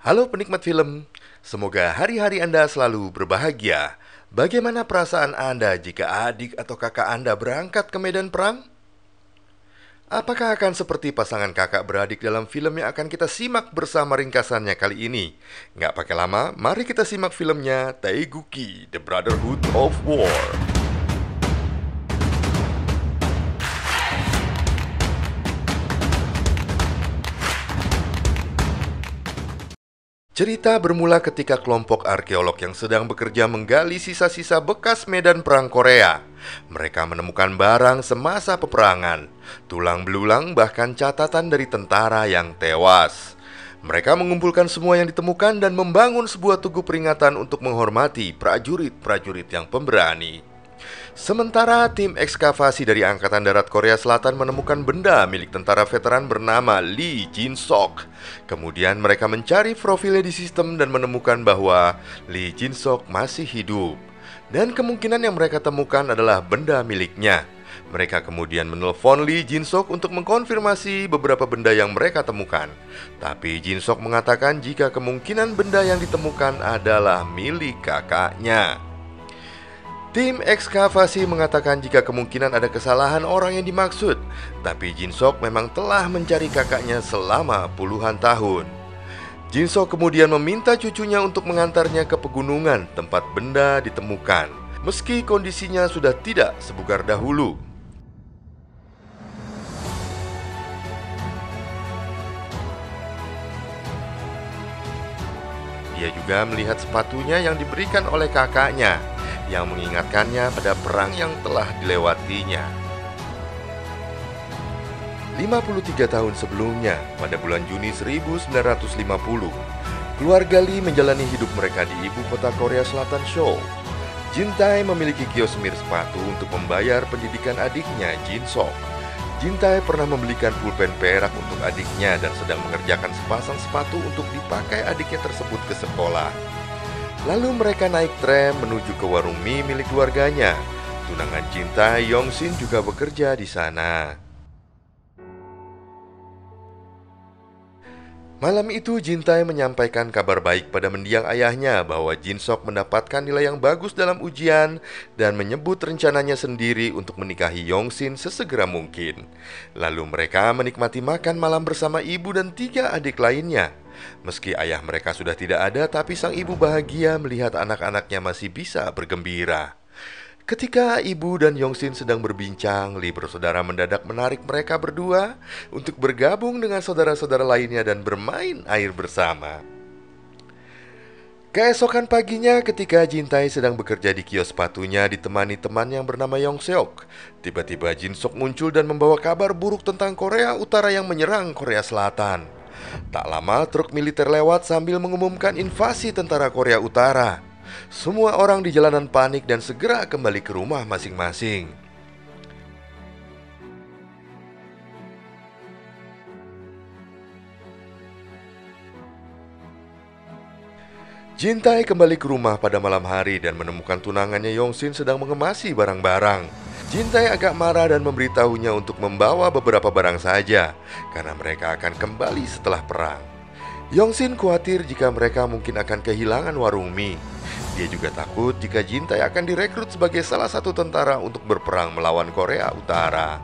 Halo penikmat film, semoga hari-hari Anda selalu berbahagia. Bagaimana perasaan Anda jika adik atau kakak Anda berangkat ke medan perang? Apakah akan seperti pasangan kakak beradik dalam film yang akan kita simak bersama ringkasannya kali ini? Nggak pakai lama, mari kita simak filmnya Taeguki, The Brotherhood of War. Cerita bermula ketika kelompok arkeolog yang sedang bekerja menggali sisa-sisa bekas medan perang Korea. Mereka menemukan barang semasa peperangan, tulang belulang bahkan catatan dari tentara yang tewas. Mereka mengumpulkan semua yang ditemukan dan membangun sebuah tugu peringatan untuk menghormati prajurit-prajurit yang pemberani. Sementara tim ekskavasi dari Angkatan Darat Korea Selatan menemukan benda milik tentara veteran bernama Lee Jin-sok. Kemudian mereka mencari profilnya di sistem dan menemukan bahwa Lee Jin-sok masih hidup. Dan kemungkinan yang mereka temukan adalah benda miliknya. Mereka kemudian menelpon Lee Jin-sok untuk mengkonfirmasi beberapa benda yang mereka temukan. Tapi Jin-sok mengatakan jika kemungkinan benda yang ditemukan adalah milik kakaknya. Tim ekskavasi mengatakan jika kemungkinan ada kesalahan orang yang dimaksud, tapi Jin-sok memang telah mencari kakaknya selama puluhan tahun. Jin-sok kemudian meminta cucunya untuk mengantarnya ke pegunungan tempat benda ditemukan, meski kondisinya sudah tidak sebugar dahulu. Dia juga melihat sepatunya yang diberikan oleh kakaknya, yang mengingatkannya pada perang yang telah dilewatinya. 53 tahun sebelumnya, pada bulan Juni 1950, keluarga Lee menjalani hidup mereka di ibu kota Korea Selatan, Seoul. Jin-tae memiliki kios semir sepatu untuk membayar pendidikan adiknya, Jin-sok. Jin-tae pernah membelikan pulpen perak untuk adiknya dan sedang mengerjakan sepasang sepatu untuk dipakai adiknya tersebut ke sekolah. Lalu mereka naik tram menuju ke warung mie milik keluarganya. Tunangan Jin-tae, Yong-shin, juga bekerja di sana. Malam itu Jin-tae menyampaikan kabar baik pada mendiang ayahnya bahwa Jin-sok mendapatkan nilai yang bagus dalam ujian dan menyebut rencananya sendiri untuk menikahi Yong-shin sesegera mungkin. Lalu mereka menikmati makan malam bersama ibu dan 3 adik lainnya. Meski ayah mereka sudah tidak ada, tapi sang ibu bahagia melihat anak-anaknya masih bisa bergembira. Ketika ibu dan Yong-shin sedang berbincang, Lee bersaudara mendadak menarik mereka berdua untuk bergabung dengan saudara-saudara lainnya dan bermain air bersama. Keesokan paginya ketika Jin-tae sedang bekerja di kios sepatunya ditemani teman yang bernama Yong-seok, tiba-tiba Jin-sok muncul dan membawa kabar buruk tentang Korea Utara yang menyerang Korea Selatan. Tak lama truk militer lewat sambil mengumumkan invasi tentara Korea Utara. Semua orang di jalanan panik dan segera kembali ke rumah masing-masing. Jin-tae kembali ke rumah pada malam hari dan menemukan tunangannya Yong-shin sedang mengemasi barang-barang. Jin-tae agak marah dan memberitahunya untuk membawa beberapa barang saja, karena mereka akan kembali setelah perang. Yong-shin khawatir jika mereka mungkin akan kehilangan warung mie. Dia juga takut jika Jin-tae akan direkrut sebagai salah satu tentara untuk berperang melawan Korea Utara.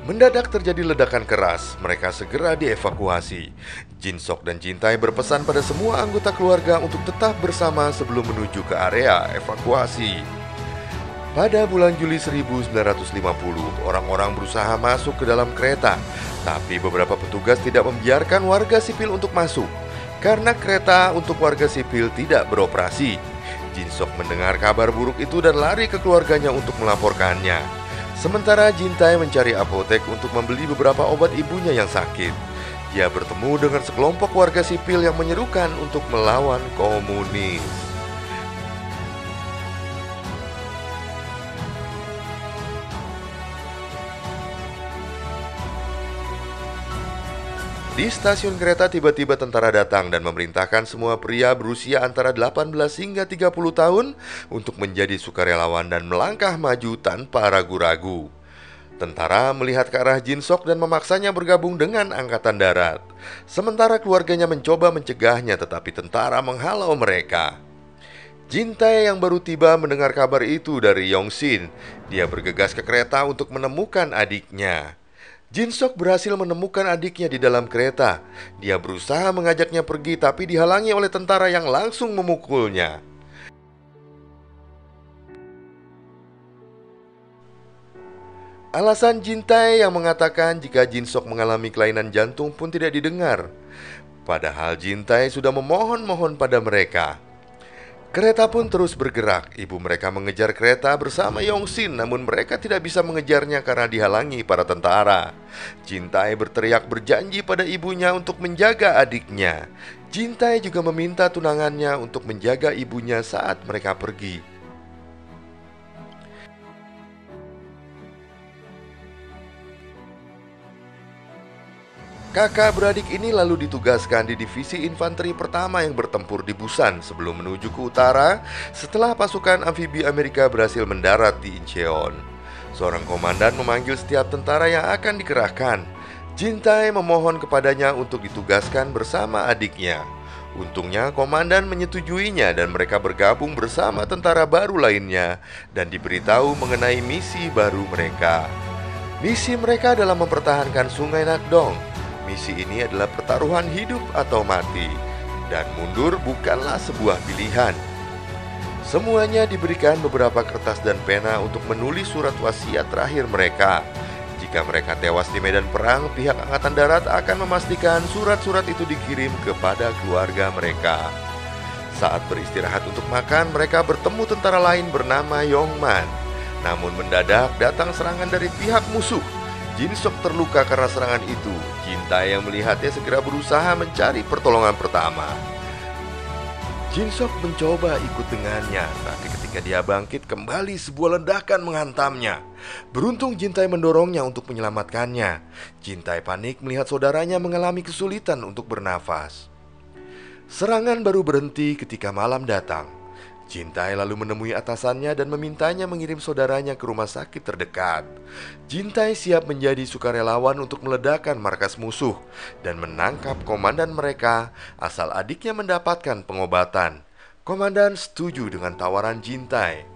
Mendadak terjadi ledakan keras, mereka segera dievakuasi. Jin-sok dan Jin-tae berpesan pada semua anggota keluarga untuk tetap bersama sebelum menuju ke area evakuasi. Pada bulan Juli 1950, orang-orang berusaha masuk ke dalam kereta, tapi beberapa petugas tidak membiarkan warga sipil untuk masuk. Karena kereta untuk warga sipil tidak beroperasi, Jin-sok mendengar kabar buruk itu dan lari ke keluarganya untuk melaporkannya. Sementara Jin-tae mencari apotek untuk membeli beberapa obat ibunya yang sakit. Dia bertemu dengan sekelompok warga sipil yang menyerukan untuk melawan komunis. Di stasiun kereta tiba-tiba tentara datang dan memerintahkan semua pria berusia antara 18 hingga 30 tahun untuk menjadi sukarelawan dan melangkah maju tanpa ragu-ragu. Tentara melihat ke arah Jin-sok dan memaksanya bergabung dengan Angkatan Darat. Sementara keluarganya mencoba mencegahnya, tetapi tentara menghalau mereka. Jintae yang baru tiba mendengar kabar itu dari Yongsin. Dia bergegas ke kereta untuk menemukan adiknya. Jinsok berhasil menemukan adiknya di dalam kereta. Dia berusaha mengajaknya pergi, tapi dihalangi oleh tentara yang langsung memukulnya. Alasan Jintae yang mengatakan jika Jinsok mengalami kelainan jantung pun tidak didengar. Padahal Jintae sudah memohon-mohon pada mereka. Kereta pun terus bergerak. Ibu mereka mengejar kereta bersama Yongsin, namun mereka tidak bisa mengejarnya karena dihalangi para tentara. Jintae berteriak berjanji pada ibunya untuk menjaga adiknya. Jintae juga meminta tunangannya untuk menjaga ibunya saat mereka pergi. Kakak beradik ini lalu ditugaskan di divisi infanteri pertama yang bertempur di Busan sebelum menuju ke utara setelah pasukan amfibi Amerika berhasil mendarat di Incheon. Seorang komandan memanggil setiap tentara yang akan dikerahkan. Jintae memohon kepadanya untuk ditugaskan bersama adiknya. Untungnya komandan menyetujuinya dan mereka bergabung bersama tentara baru lainnya dan diberitahu mengenai misi baru mereka. Misi mereka adalah mempertahankan Sungai Nakdong. Misi ini adalah pertaruhan hidup atau mati, dan mundur bukanlah sebuah pilihan. Semuanya diberikan beberapa kertas dan pena untuk menulis surat wasiat terakhir mereka. Jika mereka tewas di medan perang, pihak Angkatan Darat akan memastikan surat-surat itu dikirim kepada keluarga mereka. Saat beristirahat untuk makan, mereka bertemu tentara lain bernama Yongman. Namun mendadak datang serangan dari pihak musuh. Jinsok terluka karena serangan itu. Jintae yang melihatnya segera berusaha mencari pertolongan pertama. Jinsok mencoba ikut dengannya, tapi ketika dia bangkit kembali sebuah ledakan menghantamnya. Beruntung Jintae mendorongnya untuk menyelamatkannya. Jintae panik melihat saudaranya mengalami kesulitan untuk bernafas. Serangan baru berhenti ketika malam datang. Jintae lalu menemui atasannya dan memintanya mengirim saudaranya ke rumah sakit terdekat. Jintae siap menjadi sukarelawan untuk meledakkan markas musuh dan menangkap komandan mereka asal adiknya mendapatkan pengobatan. Komandan setuju dengan tawaran Jintae.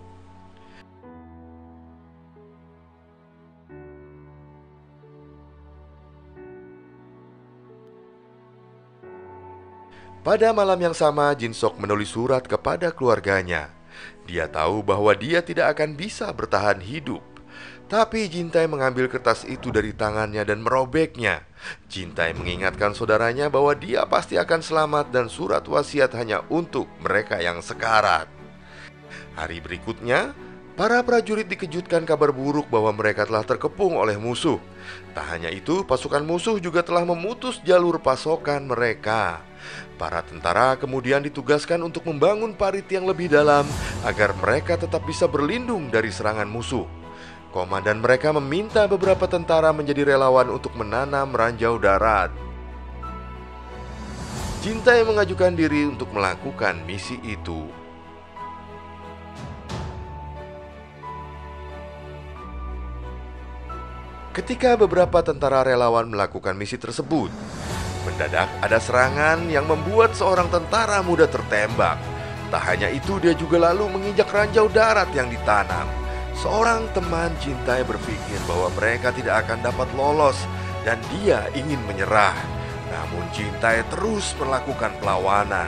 Pada malam yang sama, Jinsok menulis surat kepada keluarganya. Dia tahu bahwa dia tidak akan bisa bertahan hidup. Tapi Jintae mengambil kertas itu dari tangannya dan merobeknya. Jintae mengingatkan saudaranya bahwa dia pasti akan selamat dan surat wasiat hanya untuk mereka yang sekarat. Hari berikutnya, para prajurit dikejutkan kabar buruk bahwa mereka telah terkepung oleh musuh. Tak hanya itu, pasukan musuh juga telah memutus jalur pasokan mereka. Para tentara kemudian ditugaskan untuk membangun parit yang lebih dalam agar mereka tetap bisa berlindung dari serangan musuh. Komandan mereka meminta beberapa tentara menjadi relawan untuk menanam ranjau darat. Jintae mengajukan diri untuk melakukan misi itu. Ketika beberapa tentara relawan melakukan misi tersebut, mendadak ada serangan yang membuat seorang tentara muda tertembak. Tak hanya itu, dia juga lalu menginjak ranjau darat yang ditanam. Seorang teman Jintae berpikir bahwa mereka tidak akan dapat lolos dan dia ingin menyerah. Namun Jintae terus melakukan perlawanan.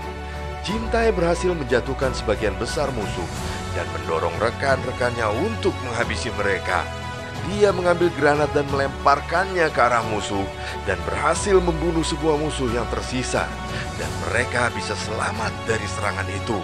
Jintae berhasil menjatuhkan sebagian besar musuh dan mendorong rekan-rekannya untuk menghabisi mereka. Dia mengambil granat dan melemparkannya ke arah musuh dan berhasil membunuh sebuah musuh yang tersisa, dan mereka bisa selamat dari serangan itu.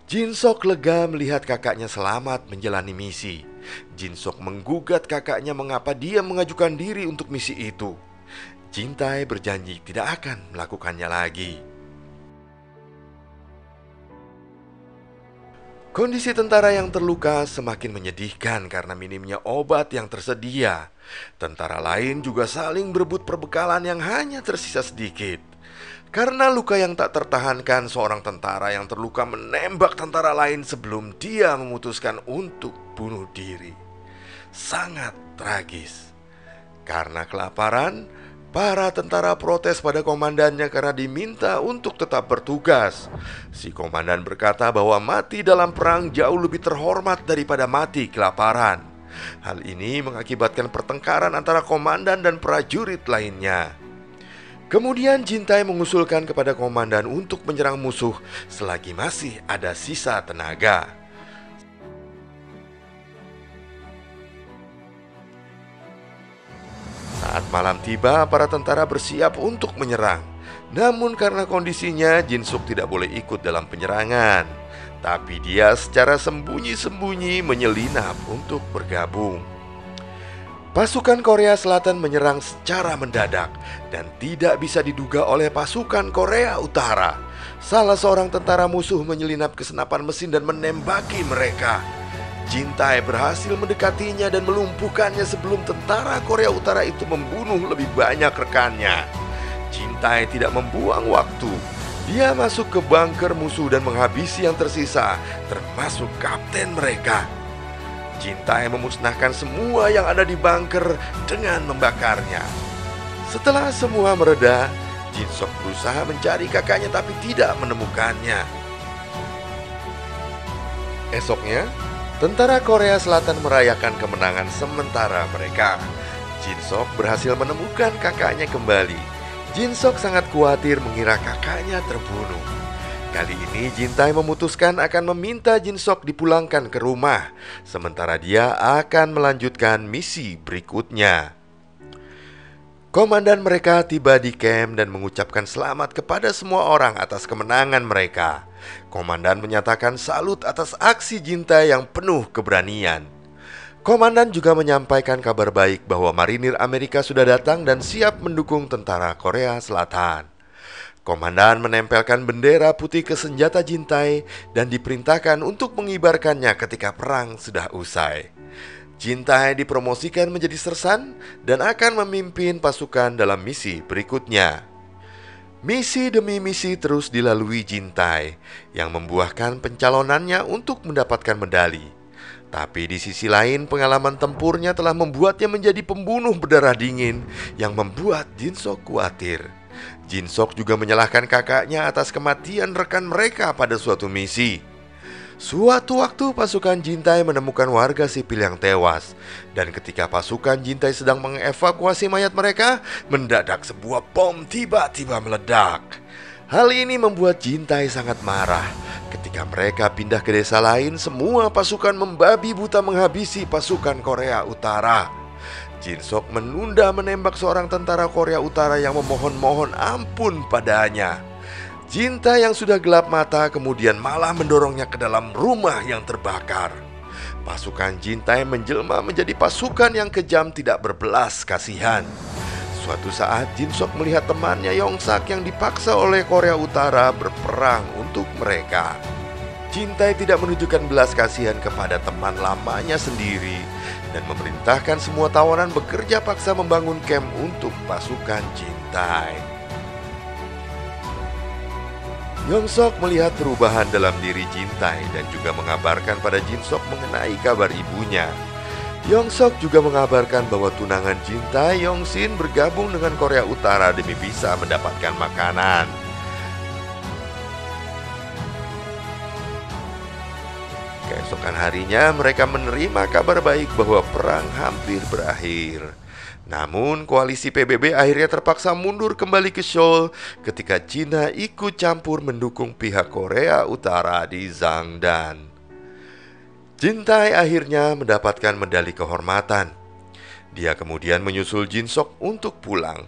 Jinsok lega melihat kakaknya selamat menjalani misi. Jinsok menggugat kakaknya mengapa dia mengajukan diri untuk misi itu. Jintae berjanji tidak akan melakukannya lagi. Kondisi tentara yang terluka semakin menyedihkan karena minimnya obat yang tersedia. Tentara lain juga saling berebut perbekalan yang hanya tersisa sedikit. Karena luka yang tak tertahankan, seorang tentara yang terluka menembak tentara lain sebelum dia memutuskan untuk bunuh diri. Sangat tragis. Karena kelaparan, para tentara protes pada komandannya karena diminta untuk tetap bertugas. Si komandan berkata bahwa mati dalam perang jauh lebih terhormat daripada mati kelaparan. Hal ini mengakibatkan pertengkaran antara komandan dan prajurit lainnya. Kemudian Jintai mengusulkan kepada komandan untuk menyerang musuh selagi masih ada sisa tenaga. Saat malam tiba, para tentara bersiap untuk menyerang. Namun karena kondisinya, Jinsuk tidak boleh ikut dalam penyerangan. Tapi dia secara sembunyi-sembunyi menyelinap untuk bergabung. Pasukan Korea Selatan menyerang secara mendadak dan tidak bisa diduga oleh pasukan Korea Utara. Salah seorang tentara musuh menyelinap ke senapan mesin dan menembaki mereka. Jintai berhasil mendekatinya dan melumpuhkannya sebelum tentara Korea Utara itu membunuh lebih banyak rekannya. Jintai tidak membuang waktu. Dia masuk ke bunker musuh dan menghabisi yang tersisa, termasuk kapten mereka. Jintai memusnahkan semua yang ada di bunker dengan membakarnya. Setelah semua mereda, Jinsok berusaha mencari kakaknya tapi tidak menemukannya. Esoknya, tentara Korea Selatan merayakan kemenangan sementara mereka. Jinsok berhasil menemukan kakaknya kembali. Jinsok sangat khawatir mengira kakaknya terbunuh. Kali ini Jintai memutuskan akan meminta Jinsok dipulangkan ke rumah, sementara dia akan melanjutkan misi berikutnya. Komandan mereka tiba di camp dan mengucapkan selamat kepada semua orang atas kemenangan mereka. Komandan menyatakan salut atas aksi Jintai yang penuh keberanian. Komandan juga menyampaikan kabar baik bahwa marinir Amerika sudah datang dan siap mendukung tentara Korea Selatan. Komandan menempelkan bendera putih ke senjata Jintai dan diperintahkan untuk mengibarkannya ketika perang sudah usai. Jintai dipromosikan menjadi sersan dan akan memimpin pasukan dalam misi berikutnya. Misi demi misi terus dilalui Jintai yang membuahkan pencalonannya untuk mendapatkan medali. Tapi di sisi lain, pengalaman tempurnya telah membuatnya menjadi pembunuh berdarah dingin yang membuat Jinsok khawatir. Jinsok juga menyalahkan kakaknya atas kematian rekan mereka pada suatu misi. Suatu waktu pasukan Jintai menemukan warga sipil yang tewas. Dan ketika pasukan Jintai sedang mengevakuasi mayat mereka, mendadak sebuah bom tiba-tiba meledak. Hal ini membuat Jintai sangat marah. Ketika mereka pindah ke desa lain, semua pasukan membabi buta menghabisi pasukan Korea Utara. Jinsok menunda menembak seorang tentara Korea Utara yang memohon-mohon ampun padanya. Jintai yang sudah gelap mata kemudian malah mendorongnya ke dalam rumah yang terbakar. Pasukan Jintai menjelma menjadi pasukan yang kejam tidak berbelas kasihan. Suatu saat Jinsok melihat temannya Yongsak yang dipaksa oleh Korea Utara berperang untuk mereka. Jintai tidak menunjukkan belas kasihan kepada teman lamanya sendiri dan memerintahkan semua tawanan bekerja paksa membangun camp untuk pasukan Jintai. Yongsok melihat perubahan dalam diri Jintai dan juga mengabarkan pada Jinsok mengenai kabar ibunya. Yongsok juga mengabarkan bahwa tunangan Jintai, Yongsin, bergabung dengan Korea Utara demi bisa mendapatkan makanan. Keesokan harinya mereka menerima kabar baik bahwa perang hampir berakhir. Namun koalisi PBB akhirnya terpaksa mundur kembali ke Seoul ketika Cina ikut campur mendukung pihak Korea Utara di Zhangdan. Jintai akhirnya mendapatkan medali kehormatan. Dia kemudian menyusul Jinsok untuk pulang.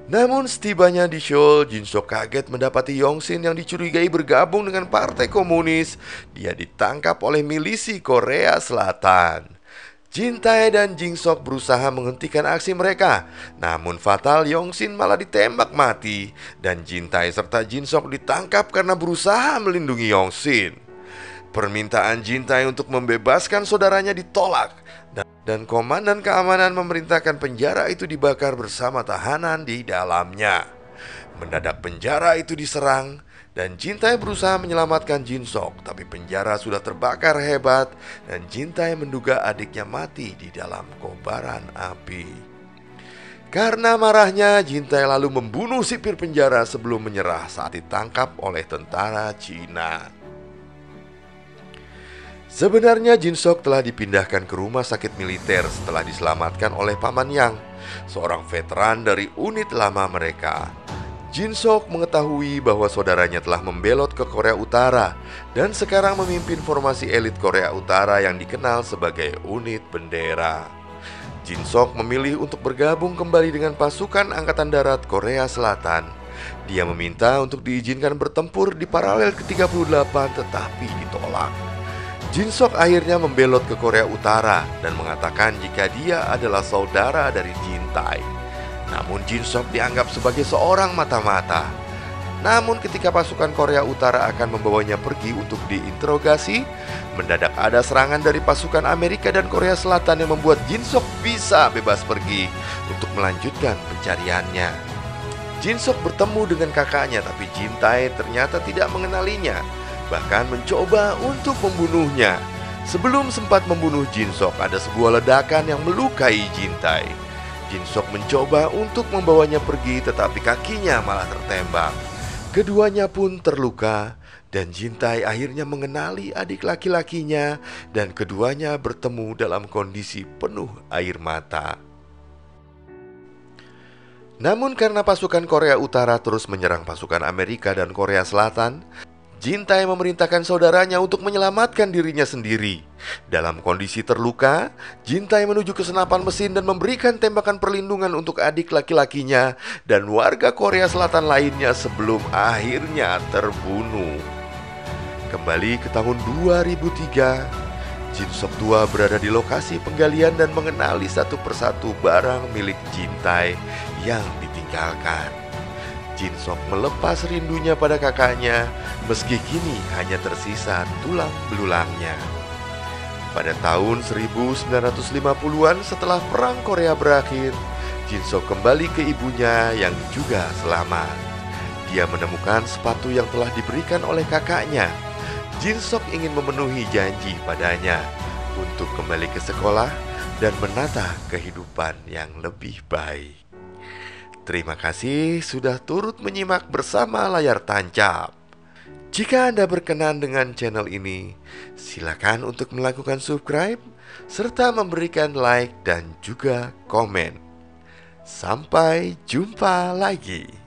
Namun setibanya di Seoul, Jinsok kaget mendapati Yongsin yang dicurigai bergabung dengan Partai Komunis. Dia ditangkap oleh milisi Korea Selatan. Jintai dan Jinsok berusaha menghentikan aksi mereka. Namun fatal, Yongsin malah ditembak mati. Dan Jintai serta Jinsok ditangkap karena berusaha melindungi Yongsin. Permintaan Jintai untuk membebaskan saudaranya ditolak. Dan komandan keamanan memerintahkan penjara itu dibakar bersama tahanan di dalamnya. Mendadak penjara itu diserang dan Jintai berusaha menyelamatkan Jinsok, tapi penjara sudah terbakar hebat dan Jintai menduga adiknya mati di dalam kobaran api. Karena marahnya, Jintai lalu membunuh sipir penjara sebelum menyerah saat ditangkap oleh tentara Cina. Sebenarnya Jinsok telah dipindahkan ke rumah sakit militer setelah diselamatkan oleh Paman Yang, seorang veteran dari unit lama mereka. Jinsok mengetahui bahwa saudaranya telah membelot ke Korea Utara dan sekarang memimpin formasi elit Korea Utara yang dikenal sebagai unit bendera. Jinsok memilih untuk bergabung kembali dengan pasukan Angkatan Darat Korea Selatan. Dia meminta untuk diizinkan bertempur di paralel ke-38 tetapi ditolak. Jinsok akhirnya membelot ke Korea Utara dan mengatakan jika dia adalah saudara dari Jintai. Namun Jinsok dianggap sebagai seorang mata-mata. Namun ketika pasukan Korea Utara akan membawanya pergi untuk diinterogasi, mendadak ada serangan dari pasukan Amerika dan Korea Selatan yang membuat Jinsok bisa bebas pergi untuk melanjutkan pencariannya. Jinsok bertemu dengan kakaknya, tapi Jintai ternyata tidak mengenalinya, bahkan mencoba untuk membunuhnya. Sebelum sempat membunuh Jinsok, ada sebuah ledakan yang melukai Jintai. Jinsok mencoba untuk membawanya pergi, tetapi kakinya malah tertembak. Keduanya pun terluka, dan Jintai akhirnya mengenali adik laki-lakinya, dan keduanya bertemu dalam kondisi penuh air mata. Namun karena pasukan Korea Utara terus menyerang pasukan Amerika dan Korea Selatan, Jintai memerintahkan saudaranya untuk menyelamatkan dirinya sendiri. Dalam kondisi terluka, Jintai menuju ke senapan mesin dan memberikan tembakan perlindungan untuk adik laki-lakinya dan warga Korea Selatan lainnya sebelum akhirnya terbunuh. Kembali ke tahun 2003, Jinsok II berada di lokasi penggalian dan mengenali satu persatu barang milik Jintai yang ditinggalkan. Jinsok melepas rindunya pada kakaknya, meski kini hanya tersisa tulang belulangnya. Pada tahun 1950-an setelah Perang Korea berakhir, Jinsok kembali ke ibunya yang juga selamat. Dia menemukan sepatu yang telah diberikan oleh kakaknya. Jinsok ingin memenuhi janji padanya untuk kembali ke sekolah dan menata kehidupan yang lebih baik. Terima kasih sudah turut menyimak bersama layar tancap. Jika Anda berkenan dengan channel ini, silakan untuk melakukan subscribe serta memberikan like dan juga komen. Sampai jumpa lagi.